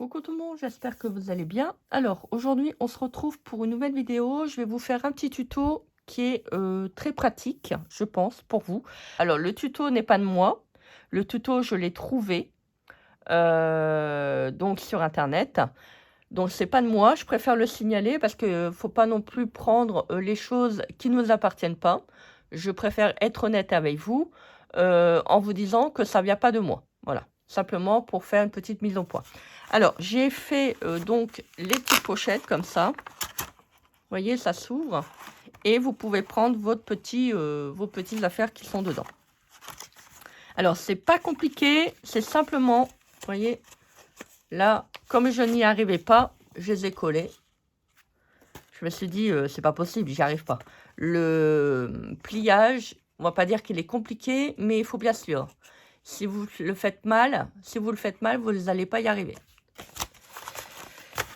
Coucou tout le monde, j'espère que vous allez bien. Alors aujourd'hui, on se retrouve pour une nouvelle vidéo. Je vais vous faire un petit tuto qui est très pratique, je pense, pour vous. Alors le tuto n'est pas de moi. Le tuto, je l'ai trouvé donc sur Internet. Donc c'est pas de moi, je préfère le signaler parce que faut pas non plus prendre les choses qui ne nous appartiennent pas. Je préfère être honnête avec vous en vous disant que ça vient pas de moi. Voilà, simplement pour faire une petite mise au point. Alors, j'ai fait donc les petites pochettes comme ça. Vous voyez, ça s'ouvre. Et vous pouvez prendre vos petites affaires qui sont dedans. Alors, c'est pas compliqué, c'est simplement, vous voyez, là, comme je n'y arrivais pas, je les ai collés. Je me suis dit, c'est pas possible, j'y arrive pas. Le pliage, on va pas dire qu'il est compliqué, mais il faut bien sûr. Si vous le faites mal, vous n'allez pas y arriver.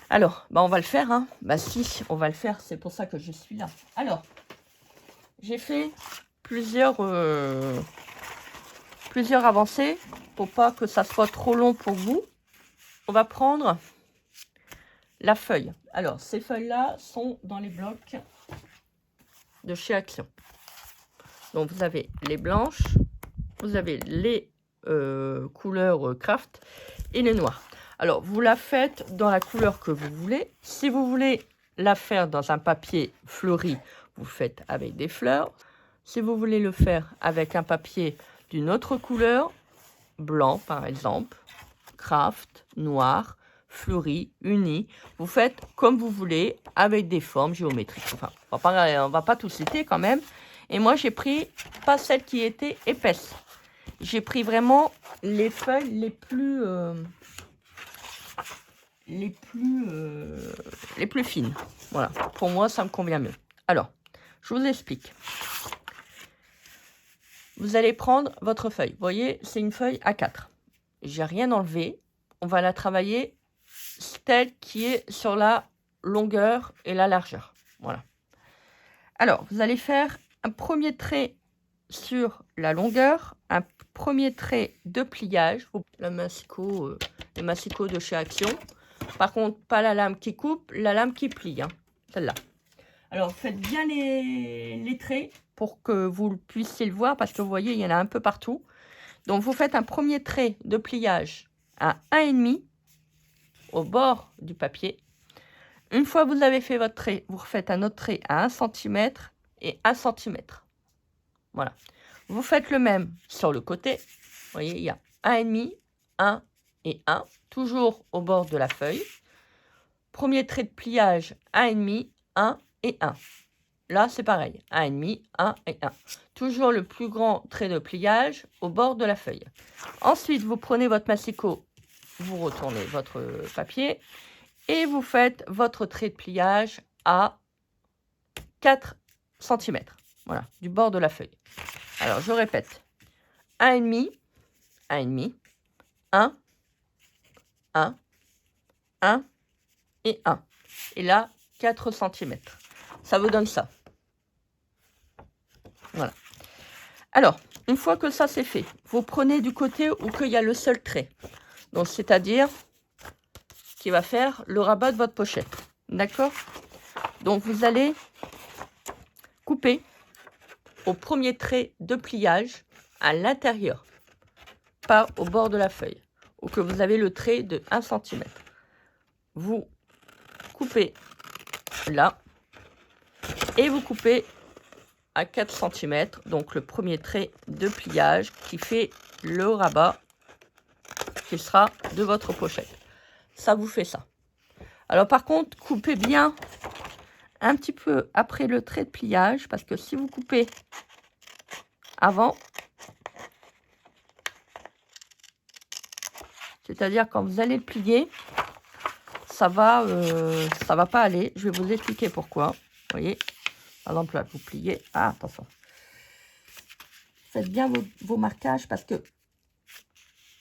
Alors, bah on va le faire, hein. Bah si, on va le faire, c'est pour ça que je suis là. Alors, j'ai fait plusieurs avancées pour pas que ça soit trop long pour vous. On va prendre la feuille. Alors, ces feuilles-là sont dans les blocs de chez Action. Donc, vous avez les blanches, vous avez les couleurs craft et les noires. Alors, vous la faites dans la couleur que vous voulez. Si vous voulez la faire dans un papier fleuri, vous le faites avec des fleurs. Si vous voulez le faire avec un papier d'une autre couleur, blanc par exemple, craft, noir, fleuri, uni, vous faites comme vous voulez avec des formes géométriques. Enfin, on va pas tout citer quand même. Et moi, j'ai pris pas celles qui étaient épaisses. J'ai pris vraiment les feuilles les plus fines. Voilà, pour moi, ça me convient mieux. Alors, je vous explique. Vous allez prendre votre feuille. Vous voyez, c'est une feuille A4. J'ai rien enlevé. On va la travailler telle qui est sur la longueur et la largeur. Voilà. Alors, vous allez faire un premier trait sur la longueur, un premier trait de pliage, les massicots de chez Action. Par contre, pas la lame qui coupe, la lame qui plie, hein, celle-là. Alors, faites bien les traits pour que vous puissiez le voir, parce que vous voyez, il y en a un peu partout. Donc, vous faites un premier trait de pliage à 1,5 au bord du papier. Une fois que vous avez fait votre trait, vous refaites un autre trait à 1 cm et 1 cm. Voilà. Vous faites le même sur le côté. Vous voyez, il y a 1,5, 1 et 1, toujours au bord de la feuille. Premier trait de pliage, 1,5, 1 et 1. Là, c'est pareil, 1,5, 1 et 1. Toujours le plus grand trait de pliage au bord de la feuille. Ensuite, vous prenez votre massicot, vous retournez votre papier et vous faites votre trait de pliage à 4 cm. Voilà, du bord de la feuille. Alors, je répète. 1,5, 1,5, 1, 1, 1 et 1. Et là, 4 cm. Ça vous donne ça. Voilà. Alors, une fois que ça c'est fait, vous prenez du côté où il y a le seul trait. Donc, c'est-à-dire qui va faire le rabat de votre pochette. D'accord? Donc, vous allez couper au premier trait de pliage à l'intérieur, pas au bord de la feuille, ou que vous avez le trait de 1 cm. Vous coupez là et vous coupez à 4 cm, donc le premier trait de pliage qui fait le rabat qui sera de votre pochette. Ça vous fait ça. Alors par contre, coupez bien un petit peu après le trait de pliage, parce que si vous coupez avant, c'est-à-dire quand vous allez le plier, ça va pas aller. Je vais vous expliquer pourquoi. Vous voyez, par exemple là, vous pliez. Ah, attention. Faites bien vos marquages parce que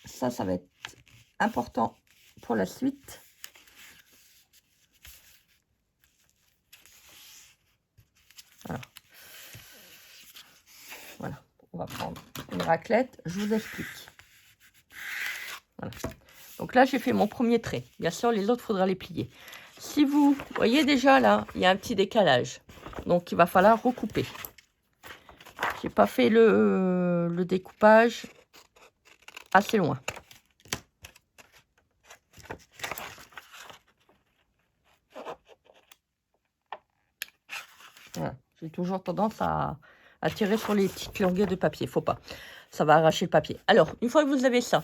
ça va être important pour la suite. Voilà, on va prendre une raclette. Je vous explique. Voilà. Donc là, j'ai fait mon premier trait. Bien sûr, les autres, il faudra les plier. Si vous voyez déjà là, il y a un petit décalage. Donc, il va falloir recouper. J'ai pas fait le découpage assez loin. Voilà. J'ai toujours tendance à tirer sur les petites longueurs de papier. Faut pas. Ça va arracher le papier. Alors, une fois que vous avez ça,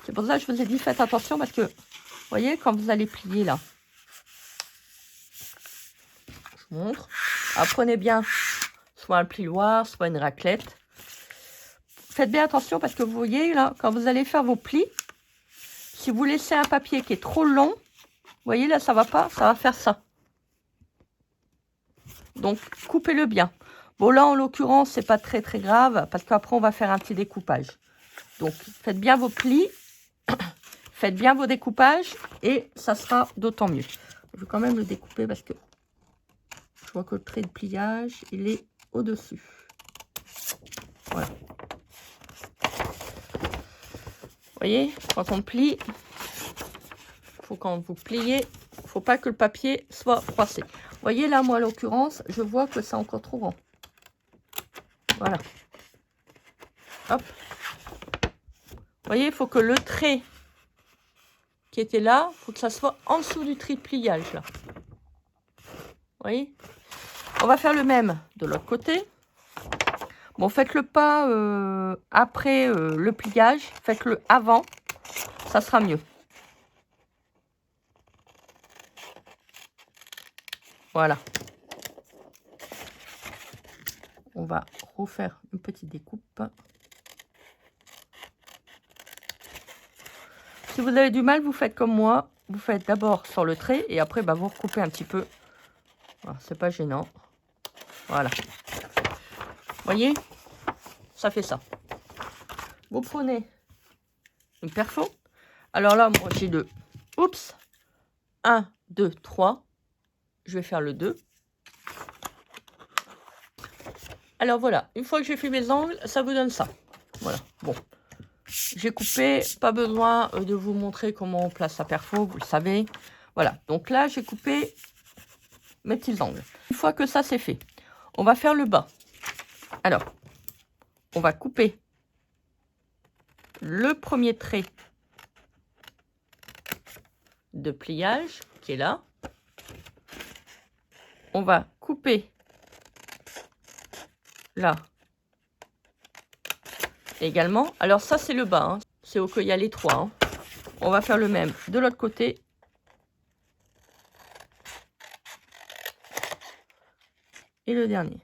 c'est pour ça que je vous ai dit, faites attention parce que, vous voyez, quand vous allez plier là, je vous montre. Apprenez bien soit un plioir, soit une raclette. Faites bien attention parce que vous voyez là, quand vous allez faire vos plis, si vous laissez un papier qui est trop long, vous voyez là, ça va pas, ça va faire ça. Donc, coupez-le bien. Bon, là, en l'occurrence, c'est pas très grave parce qu'après, on va faire un petit découpage. Donc, faites bien vos plis, faites bien vos découpages et ça sera d'autant mieux. Je vais quand même le découper parce que je vois que le trait de pliage, il est au-dessus. Voilà. Vous voyez, quand on plie, quand vous pliez, il ne faut pas que le papier soit froissé. Vous voyez là, moi, en l'occurrence, je vois que c'est encore trop grand. Voilà. Hop. Vous voyez, il faut que le trait qui était là, il faut que ça soit en dessous du trait de pliage, là. Vous voyez? On va faire le même de l'autre côté. Bon, faites-le pas après le pliage, faites-le avant, ça sera mieux. Voilà. On va refaire une petite découpe. Si vous avez du mal, vous faites comme moi. Vous faites d'abord sur le trait et après, bah, vous recoupez un petit peu. C'est pas gênant. Voilà. Vous voyez? Ça fait ça. Vous prenez une perfo. Alors là, moi, j'ai deux. Oups. 1, 2, 3. Je vais faire le 2. Alors voilà, une fois que j'ai fait mes angles, ça vous donne ça. Voilà, bon. J'ai coupé, pas besoin de vous montrer comment on place la perfo, vous le savez. Voilà, donc là, j'ai coupé mes petits angles. Une fois que ça, c'est fait, on va faire le bas. Alors, on va couper le premier trait de pliage qui est là. On va couper là également. Alors ça, c'est le bas, hein. C'est au qu'il y a les trois. Hein. On va faire le même de l'autre côté. Et le dernier.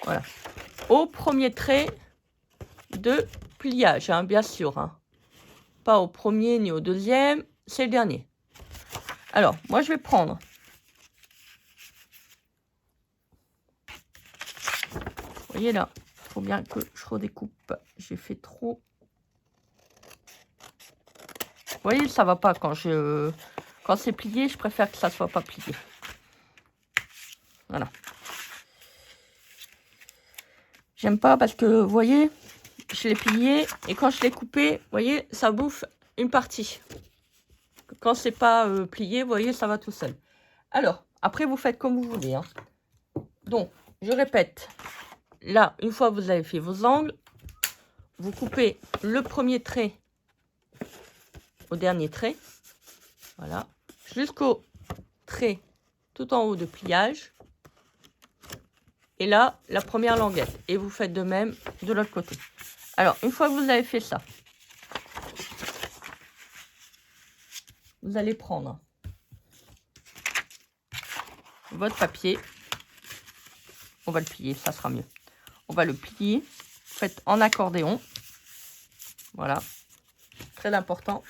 Voilà. Au premier trait de pliage, hein, bien sûr. Hein. Pas au premier ni au deuxième, c'est le dernier. Alors, moi, je vais prendre... Vous voyez là, il faut bien que je redécoupe. J'ai fait trop... Vous voyez, ça va pas quand c'est plié, je préfère que ça soit pas plié. Voilà. J'aime pas parce que, vous voyez, je l'ai plié et quand je l'ai coupé, vous voyez, ça bouffe une partie. Quand c'est pas plié, vous voyez, ça va tout seul. Alors, après, vous faites comme vous voulez. Hein. Donc, je répète. Là, une fois que vous avez fait vos angles, vous coupez le premier trait au dernier trait. Voilà. Jusqu'au trait tout en haut de pliage. Et là, la première languette. Et vous faites de même de l'autre côté. Alors, une fois que vous avez fait ça, vous allez prendre votre papier. On va le plier, ça sera mieux. On va le plier. Faites en accordéon. Voilà. Très important.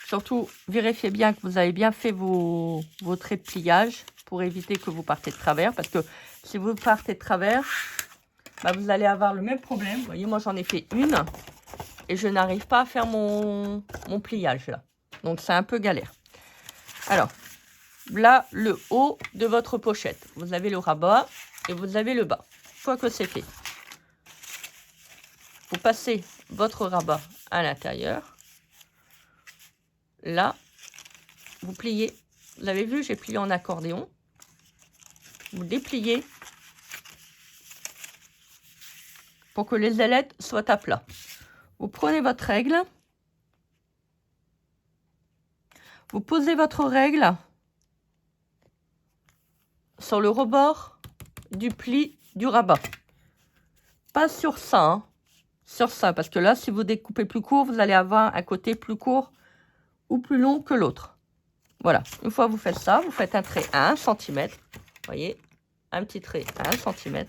Surtout, vérifiez bien que vous avez bien fait vos traits de pliage pour éviter que vous partez de travers. Parce que si vous partez de travers, bah, vous allez avoir le même problème. Vous voyez, moi, j'en ai fait une et je n'arrive pas à faire mon pliage là. Donc, c'est un peu galère. Alors, là, le haut de votre pochette. Vous avez le rabat et vous avez le bas. Une fois que c'est fait, vous passez votre rabat à l'intérieur. Là, vous pliez. Vous avez vu, j'ai plié en accordéon. Vous dépliez pour que les ailettes soient à plat. Vous prenez votre règle. Vous posez votre règle sur le rebord du pli du rabat. Pas sur ça, hein. Sur ça, parce que là, si vous découpez plus court, vous allez avoir un côté plus court ou plus long que l'autre. Voilà, une fois que vous faites ça, vous faites un trait à 1 cm. Vous voyez, un petit trait à 1 cm.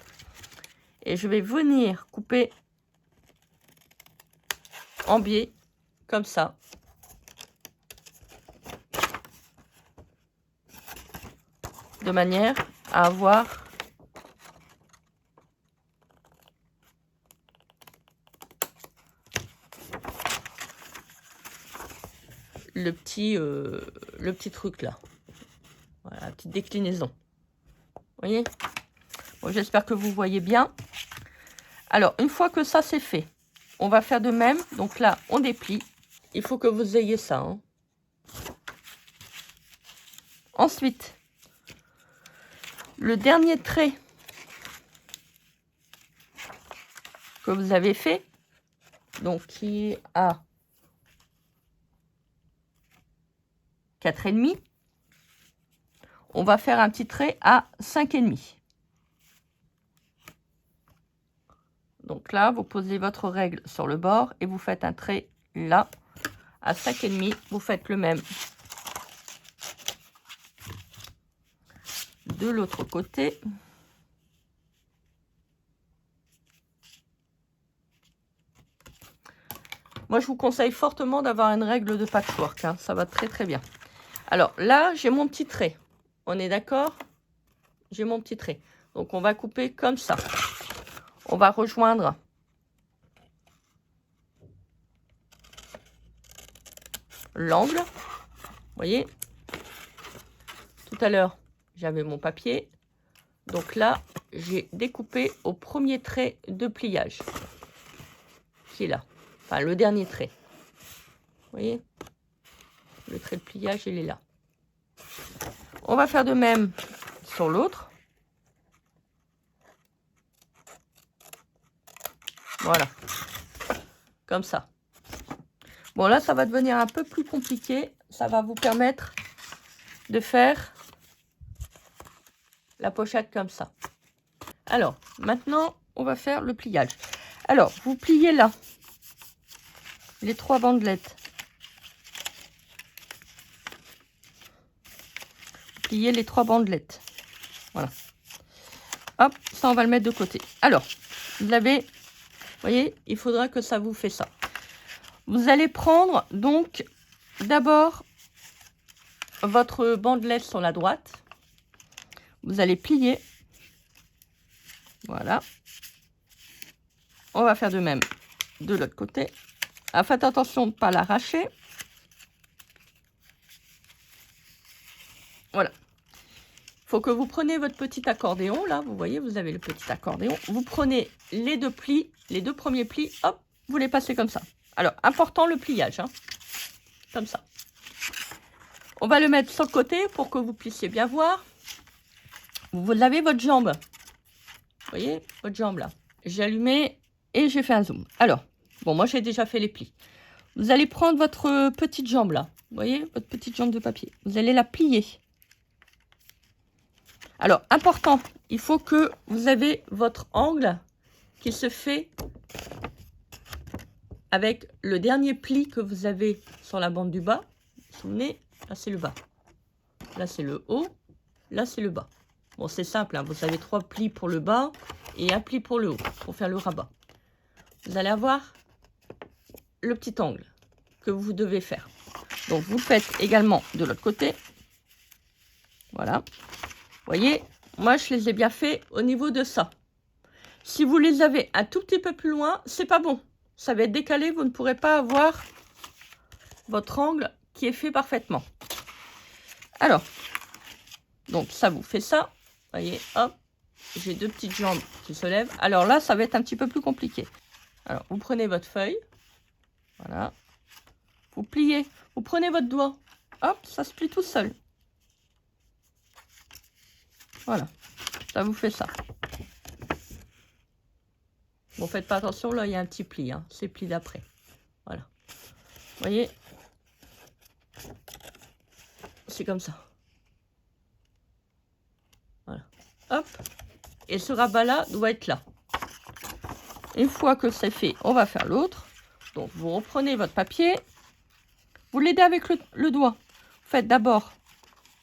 Et je vais venir couper en biais, comme ça. De manière à avoir le petit truc là. Voilà, la petite déclinaison. Vous voyez? Bon, j'espère que vous voyez bien. Alors, une fois que ça c'est fait, on va faire de même. Donc là, on déplie. Il faut que vous ayez ça, hein. Ensuite, le dernier trait que vous avez fait, donc qui est à 4,5, on va faire un petit trait à 5,5. Donc là, vous posez votre règle sur le bord et vous faites un trait là à 5,5. Vous faites le même de l'autre côté. Moi, je vous conseille fortement d'avoir une règle de patchwork, hein. Ça va très très bien. Alors là, j'ai mon petit trait. On est d'accord? J'ai mon petit trait. Donc, on va couper comme ça. On va rejoindre l'angle. Vous voyez? Tout à l'heure, j'avais mon papier. Donc là, j'ai découpé au premier trait de pliage. Qui est là. Enfin, le dernier trait. Vous voyez? Le trait de pliage, il est là. On va faire de même sur l'autre. Voilà. Comme ça. Bon, là, ça va devenir un peu plus compliqué. Ça va vous permettre de faire la pochette comme ça. Alors, maintenant, on va faire le pliage. Alors, vous pliez là les 3 bandelettes. Pliez les 3 bandelettes. Voilà. Hop, ça, on va le mettre de côté. Alors, vous avez, vous voyez, il faudra que ça vous fait ça. Vous allez prendre, donc, d'abord, votre bandelette sur la droite. Vous allez plier. Voilà. On va faire de même de l'autre côté. Ah, faites attention de ne pas l'arracher. Voilà. Il faut que vous preniez votre petit accordéon. Là, vous voyez, vous avez le petit accordéon. Vous prenez les 2 plis, les 2 premiers plis. Hop, vous les passez comme ça. Alors, important le pliage. Hein, comme ça. On va le mettre sur le côté pour que vous puissiez bien voir. Vous avez votre jambe. Vous voyez, votre jambe là. J'ai allumé et j'ai fait un zoom. Alors, bon, moi j'ai déjà fait les plis. Vous allez prendre votre petite jambe là. Vous voyez, votre petite jambe de papier. Vous allez la plier. Alors, important, il faut que vous avez votre angle qui se fait avec le dernier pli que vous avez sur la bande du bas. Vous vous souvenez, là c'est le bas. Là c'est le haut. Là c'est le bas. Bon, c'est simple, hein, vous avez 3 plis pour le bas et un pli pour le haut, pour faire le rabat. Vous allez avoir le petit angle que vous devez faire. Donc, vous faites également de l'autre côté. Voilà. Vous voyez, moi, je les ai bien fait au niveau de ça. Si vous les avez un tout petit peu plus loin, c'est pas bon. Ça va être décalé, vous ne pourrez pas avoir votre angle qui est fait parfaitement. Alors, donc ça vous fait ça. Vous voyez, hop, j'ai 2 petites jambes qui se lèvent. Alors là, ça va être un petit peu plus compliqué. Alors, vous prenez votre feuille. Voilà. Vous pliez. Vous prenez votre doigt. Hop, ça se plie tout seul. Voilà. Ça vous fait ça. Bon, faites pas attention, là, il y a un petit pli. Hein. C'est pli d'après. Voilà. Vous voyez? C'est comme ça. Voilà. Hop. Et ce rabat-là doit être là. Une fois que c'est fait, on va faire l'autre. Donc, vous reprenez votre papier. Vous l'aidez avec le doigt. Vous faites d'abord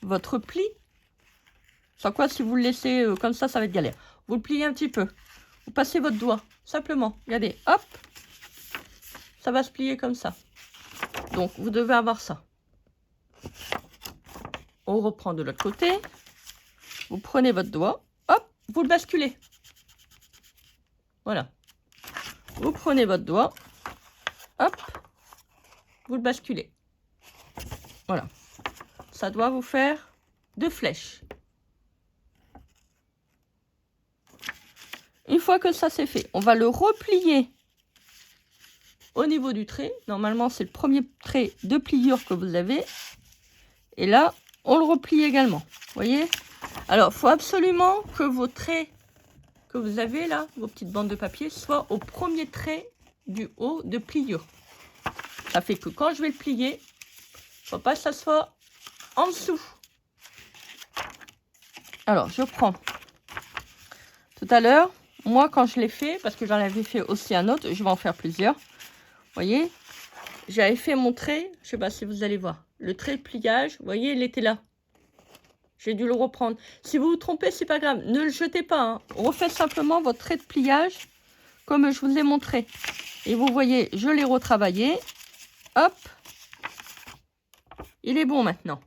votre pli. Sans quoi, si vous le laissez comme ça va être galère. Vous le pliez un petit peu. Vous passez votre doigt. Simplement. Regardez. Hop. Ça va se plier comme ça. Donc, vous devez avoir ça. On reprend de l'autre côté. Vous prenez votre doigt. Hop. Vous le basculez. Voilà. Vous prenez votre doigt. Hop. Vous le basculez. Voilà. Ça doit vous faire 2 flèches. Une fois que ça c'est fait, on va le replier au niveau du trait. Normalement, c'est le premier trait de pliure que vous avez. Et là, on le replie également. Vous voyez? Alors, il faut absolument que vos traits que vous avez là, vos petites bandes de papier, soient au premier trait du haut de pliure. Ça fait que quand je vais le plier, il ne faut pas que ça soit en dessous. Alors, je prends. Tout à l'heure, moi, quand je l'ai fait, parce que j'en avais fait aussi un autre, je vais en faire plusieurs. Vous voyez, j'avais fait mon trait, je ne sais pas si vous allez voir. Le trait de pliage, vous voyez, il était là. J'ai dû le reprendre. Si vous vous trompez, c'est pas grave. Ne le jetez pas. Hein. Refaites simplement votre trait de pliage comme je vous ai montré. Et vous voyez, je l'ai retravaillé. Hop. Il est bon maintenant.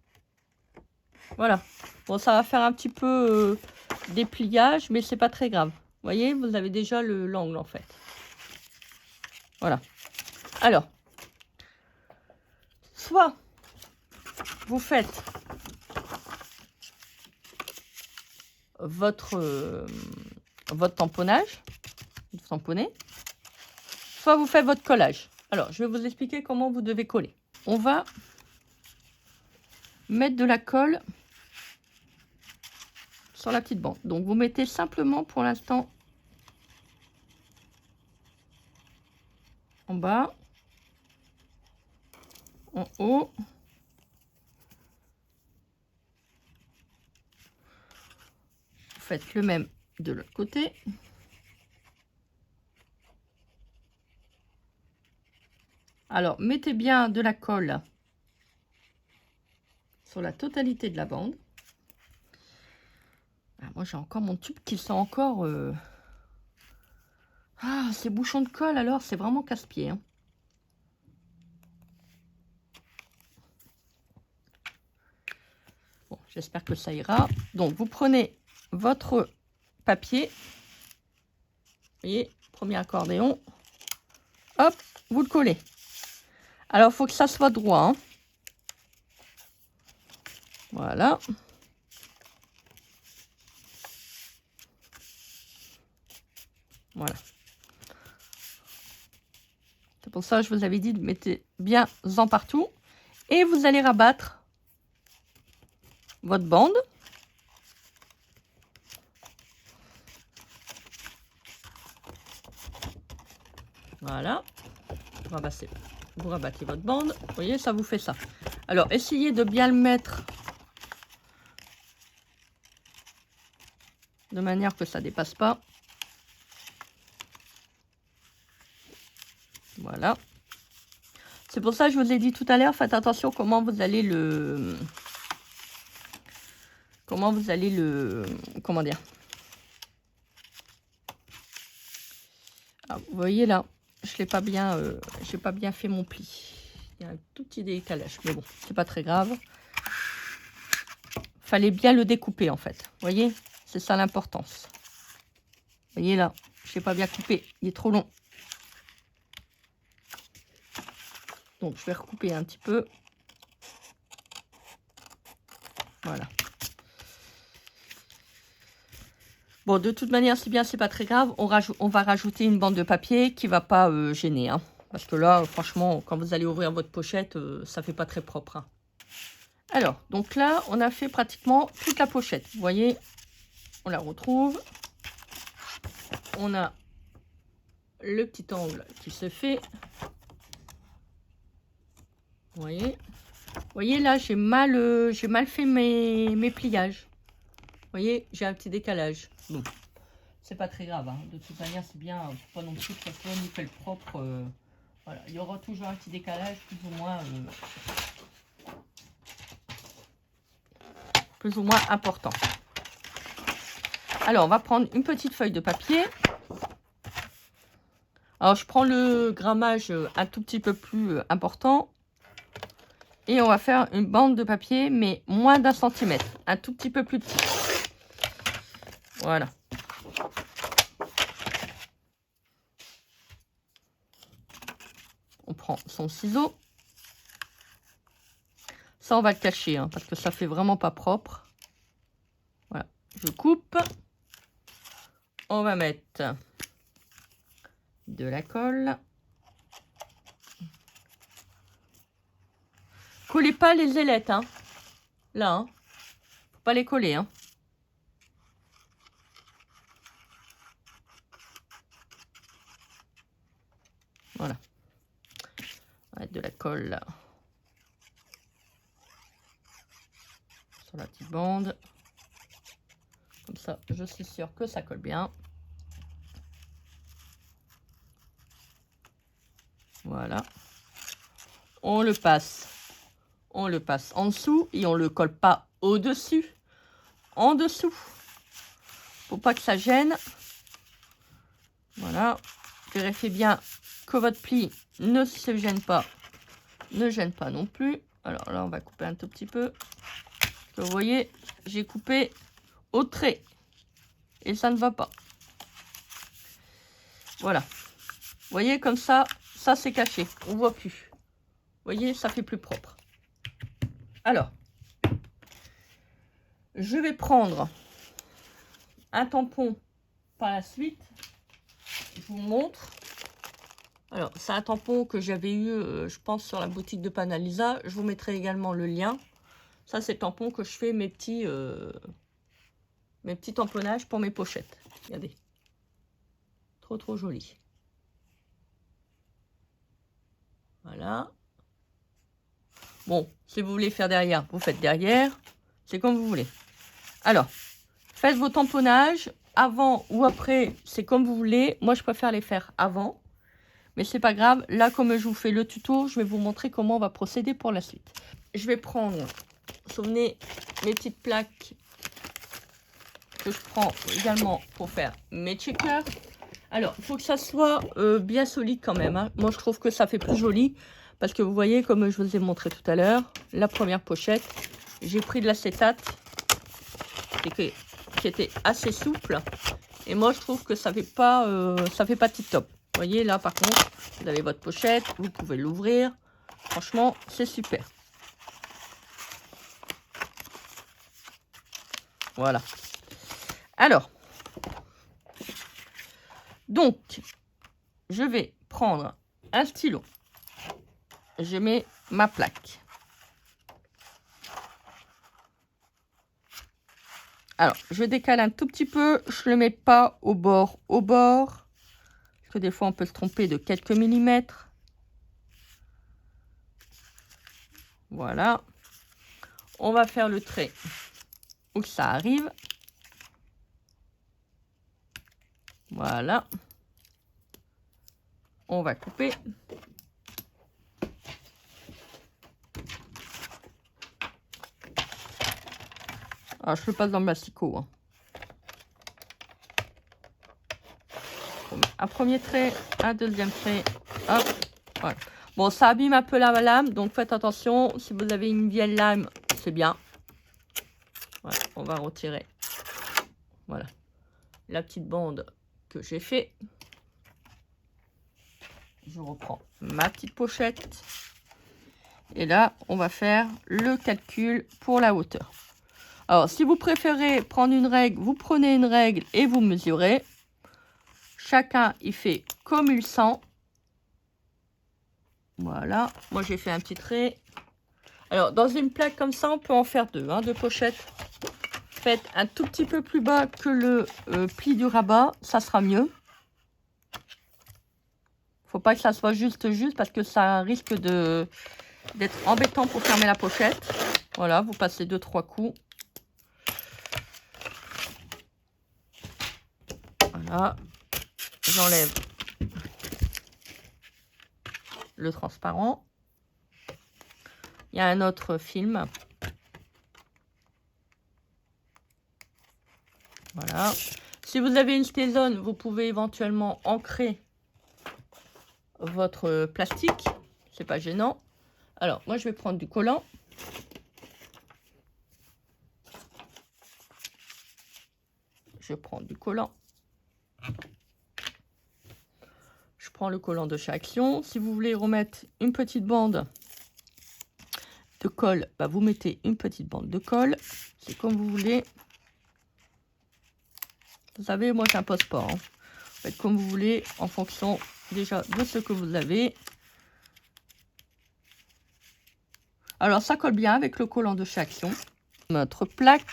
Voilà. Bon, ça va faire un petit peu des pliages, mais c'est pas très grave. Vous voyez, vous avez déjà l'angle en fait. Voilà. Alors, soit vous faites votre tamponnage, vous tamponnez, soit vous faites votre collage. Alors, je vais vous expliquer comment vous devez coller. On va mettre de la colle sur la petite bande. Donc, vous mettez simplement pour l'instant en bas, en haut. Vous faites le même de l'autre côté. Alors, mettez bien de la colle sur la totalité de la bande. Ah, moi, j'ai encore mon tube qui sent encore... Ah, ces bouchons de colle, alors, c'est vraiment casse-pied. Hein. Bon, j'espère que ça ira. Donc, vous prenez votre papier. Vous voyez, premier accordéon. Hop, vous le collez. Alors, il faut que ça soit droit. Hein. Voilà. Voilà. C'est pour ça que je vous avais dit de mettre bien en partout. Et vous allez rabattre votre bande. Voilà. Vous rabattez votre bande. Vous voyez, ça vous fait ça. Alors, essayez de bien le mettre de manière que ça ne dépasse pas. Voilà. C'est pour ça que je vous ai dit tout à l'heure, faites attention comment vous allez le... Comment dire? Ah, vous voyez là, je n'ai pas bien fait mon pli. Il y a un tout petit décalage, mais bon, c'est pas très grave. Fallait bien le découper en fait. Vous voyez, c'est ça l'importance. Vous voyez là, je n'ai pas bien coupé, il est trop long. Donc je vais recouper un petit peu. Voilà. Bon, de toute manière, c'est bien, c'est pas très grave. On va rajouter une bande de papier qui va pas gêner. Hein, parce que là, franchement, quand vous allez ouvrir votre pochette, ça fait pas très propre. Hein. Alors, donc là, on a fait pratiquement toute la pochette. Vous voyez, on la retrouve. On a le petit angle qui se fait. Vous voyez, là, j'ai mal fait mes pliages. Vous voyez, j'ai un petit décalage. Bon, c'est pas très grave. Hein. De toute manière, c'est bien. Faut pas non plus que ça soit nickel propre. Voilà, il y aura toujours un petit décalage, plus ou moins important. Alors, on va prendre une petite feuille de papier. Alors, je prends le grammage un tout petit peu plus important. Et on va faire une bande de papier, mais moins d'1 centimètre. Un tout petit peu plus petit. Voilà. On prend son ciseau. Ça, on va le cacher, hein, parce que ça fait vraiment pas propre. Voilà. Je coupe. On va mettre de la colle. Collez pas les ailettes, hein. Là, hein. Faut pas les coller, hein. Voilà. On va mettre de la colle là. Sur la petite bande. Comme ça, je suis sûre que ça colle bien. Voilà. On le passe en dessous et on le colle pas au-dessus. En dessous. Faut pas que ça gêne. Voilà. Vérifiez bien que votre pli ne se gêne pas. Ne gêne pas non plus. Alors là, on va couper un tout petit peu. Vous voyez, j'ai coupé au trait. Et ça ne va pas. Voilà. Vous voyez, comme ça c'est caché. On voit plus. Vous voyez, ça fait plus propre. Alors, je vais prendre un tampon par la suite. Je vous montre. Alors, c'est un tampon que j'avais eu, je pense, sur la boutique de Panalisa. Je vous mettrai également le lien. Ça, c'est le tampon que je fais mes petits tamponnages pour mes pochettes. Regardez. Trop joli. Voilà. Bon, si vous voulez faire derrière, vous faites derrière. C'est comme vous voulez. Alors, faites vos tamponnages avant ou après, c'est comme vous voulez. Moi, je préfère les faire avant. Mais c'est pas grave. Là, comme je vous fais le tuto, je vais vous montrer comment on va procéder pour la suite. Je vais prendre, souvenez, mes petites plaques que je prends également pour faire mes checkers. Alors, il faut que ça soit bien solide quand même. Hein. Moi, je trouve que ça fait plus joli. Parce que vous voyez, comme je vous ai montré tout à l'heure, la première pochette, j'ai pris de l'acétate qui était assez souple. Et moi, je trouve que ça fait pas tip-top. Vous voyez, là, par contre, vous avez votre pochette, vous pouvez l'ouvrir. Franchement, c'est super. Voilà. Alors, donc, je vais prendre un stylo. Je mets ma plaque. Alors, je décale un tout petit peu. Je ne le mets pas au bord. Parce que des fois, on peut se tromper de quelques millimètres. Voilà. On va faire le trait où ça arrive. Voilà. On va couper. Alors, je le passe dans le massicot. Hein. Un premier trait, un deuxième trait. Hop. Voilà. Bon, ça abîme un peu la lame, donc faites attention. Si vous avez une vieille lame, c'est bien. Voilà, on va retirer. Voilà. La petite bande que j'ai fait. Je reprends ma petite pochette. Et là, on va faire le calcul pour la hauteur. Alors, si vous préférez prendre une règle, vous prenez une règle et vous mesurez. Chacun, il fait comme il sent. Voilà. Moi, j'ai fait un petit trait. Alors, dans une plaque comme ça, on peut en faire deux, deux pochettes. Faites un tout petit peu plus bas que le pli du rabat. Ça sera mieux. Faut pas que ça soit juste parce que ça risque d'être embêtant pour fermer la pochette. Voilà, vous passez 2-3 coups. Voilà, j'enlève le transparent. Il y a un autre film. Voilà. Si vous avez une stézone, vous pouvez éventuellement ancrer votre plastique. C'est pas gênant. Alors, moi, je vais prendre du collant. Je prends du collant. Je prends le collant de chez Action. Si vous voulez remettre une petite bande de colle, bah vous mettez une petite bande de colle. C'est comme vous voulez. Vous savez, moi, j'impose pas. Vous faites comme vous voulez en fonction déjà de ce que vous avez. Alors, ça colle bien avec le collant de chez Action. Notre plaque,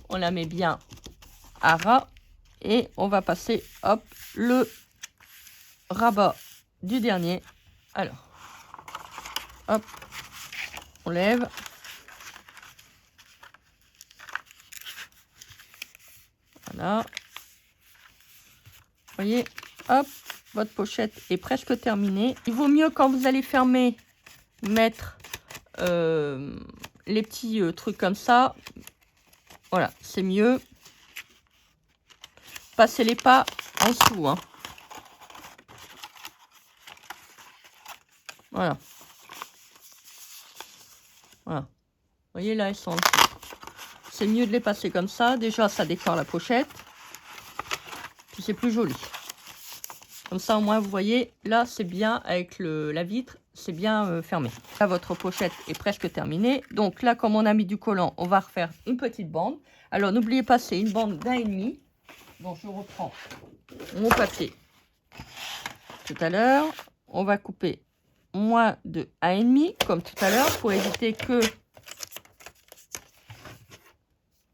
on la met bien à ras et on va passer, hop, le rabat du dernier. Alors, hop, on lève. Voilà. Vous voyez, hop, votre pochette est presque terminée. Il vaut mieux quand vous allez fermer, mettre les petits trucs comme ça. Voilà, c'est mieux. Passez-les pas en dessous. Voilà. Voilà. Vous voyez, là, elles sont en dessous. C'est mieux de les passer comme ça. Déjà, ça décore la pochette. Puis c'est plus joli. Comme ça, au moins, vous voyez, là, c'est bien avec la vitre. C'est bien fermé. Là, votre pochette est presque terminée. Donc là, comme on a mis du collant, on va refaire une petite bande. Alors, n'oubliez pas, c'est une bande d'1,5. Donc, je reprends mon papier. Tout à l'heure, on va couper moins de 1,5, comme tout à l'heure, pour éviter que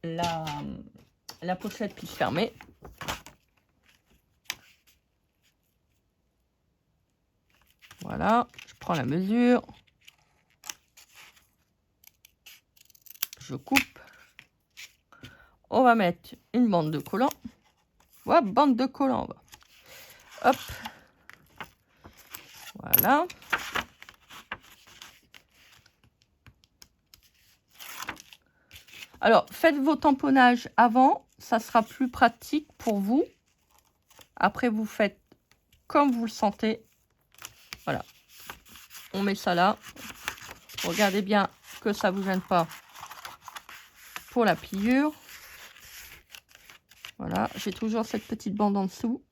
la pochette puisse fermer. Voilà, je prends la mesure. Je coupe. On va mettre une bande de collant. Voilà, bande de collant. Hop. Voilà. Alors, faites vos tamponnages avant. Ça sera plus pratique pour vous. Après, vous faites comme vous le sentez. Voilà. On met ça là. Regardez bien que ça ne vous gêne pas pour la pliure. Voilà. J'ai toujours cette petite bande en dessous.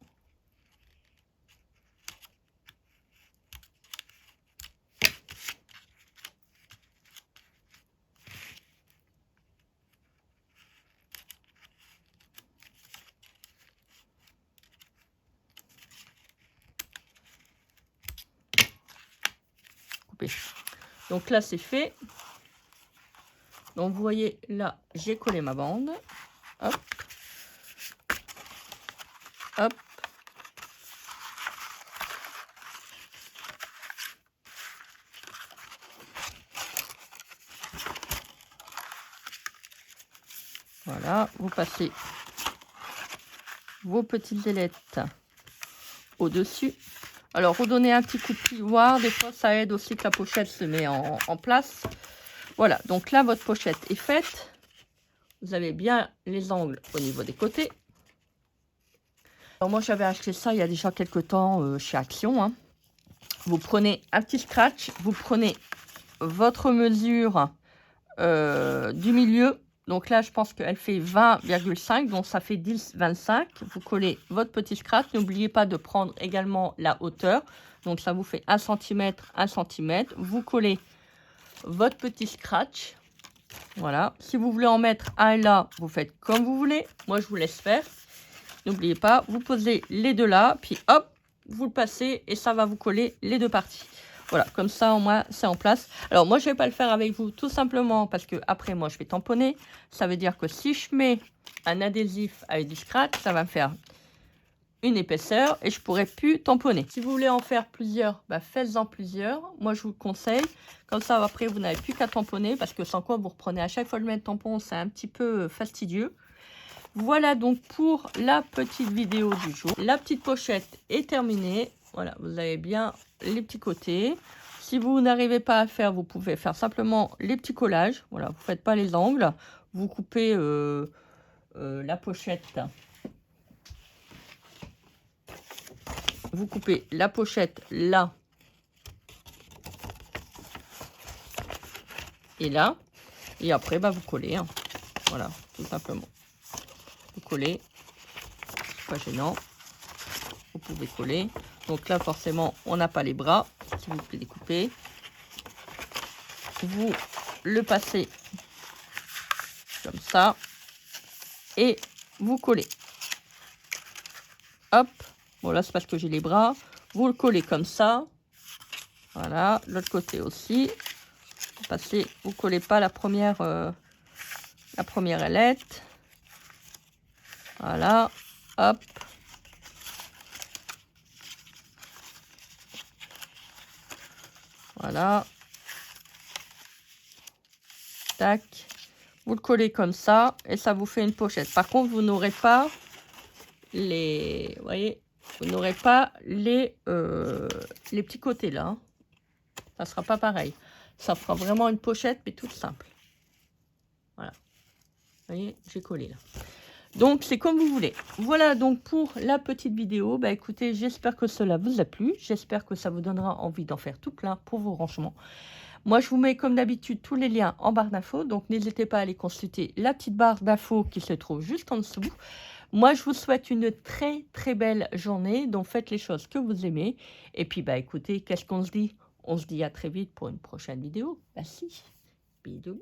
Donc là, c'est fait. Donc, vous voyez, là, j'ai collé ma bande. Hop. Hop. Voilà, vous passez vos petites ailettes au-dessus. Alors, redonnez un petit coup de plioir. Des fois, ça aide aussi que la pochette se met en place. Voilà, donc là, votre pochette est faite. Vous avez bien les angles au niveau des côtés. Alors, moi, j'avais acheté ça il y a déjà quelques temps chez Action. Vous prenez un petit scratch. Vous prenez votre mesure du milieu. Donc là, je pense qu'elle fait 20,5. Donc, ça fait 10,25. Vous collez votre petit scratch. N'oubliez pas de prendre également la hauteur. Donc, ça vous fait 1 cm, 1 cm. Vous collez votre petit scratch. Voilà. Si vous voulez en mettre un là, vous faites comme vous voulez. Moi, je vous laisse faire. N'oubliez pas, vous posez les deux là, puis hop, vous le passez et ça va vous coller les deux parties. Voilà, comme ça, au moins, c'est en place. Alors, moi, je ne vais pas le faire avec vous, tout simplement parce que après, moi, je vais tamponner. Ça veut dire que si je mets un adhésif avec du scratch, ça va me faire une épaisseur et je pourrais plus tamponner. Si vous voulez en faire plusieurs, bah, faites-en plusieurs. Moi, je vous le conseille. Comme ça, après, vous n'avez plus qu'à tamponner parce que sans quoi, vous reprenez à chaque fois le même tampon. C'est un petit peu fastidieux. Voilà donc pour la petite vidéo du jour. La petite pochette est terminée. Voilà, vous avez bien les petits côtés. Si vous n'arrivez pas à faire, vous pouvez faire simplement les petits collages. Voilà, vous ne faites pas les angles. Vous coupez la pochette. Vous coupez la pochette là et là. Et après, bah, vous collez. Hein. Voilà, tout simplement. Vous collez. C'est pas gênant. Vous pouvez coller. Donc là, forcément, on n'a pas les bras. Si vous les découpez. Vous le passez comme ça. Et vous collez. Hop. Bon, là, c'est parce que j'ai les bras. Vous le collez comme ça. Voilà. L'autre côté aussi. Vous passez. Vous ne collez pas la première ailette. Voilà. Hop. Voilà. Tac. Vous le collez comme ça. Et ça vous fait une pochette. Par contre, vous n'aurez pas les... Vous voyez, vous n'aurez pas les petits côtés là. Hein. Ça sera pas pareil. Ça fera vraiment une pochette, mais toute simple. Voilà. Vous voyez, j'ai collé là. Donc, c'est comme vous voulez. Voilà donc pour la petite vidéo. Bah écoutez, j'espère que cela vous a plu. J'espère que ça vous donnera envie d'en faire tout plein pour vos rangements. Moi, je vous mets comme d'habitude tous les liens en barre d'infos. Donc, n'hésitez pas à aller consulter la petite barre d'infos qui se trouve juste en dessous. Moi, je vous souhaite une très, très belle journée. Donc, faites les choses que vous aimez. Et puis, bah écoutez, qu'est-ce qu'on se dit? On se dit à très vite pour une prochaine vidéo. Bah si. Bisous.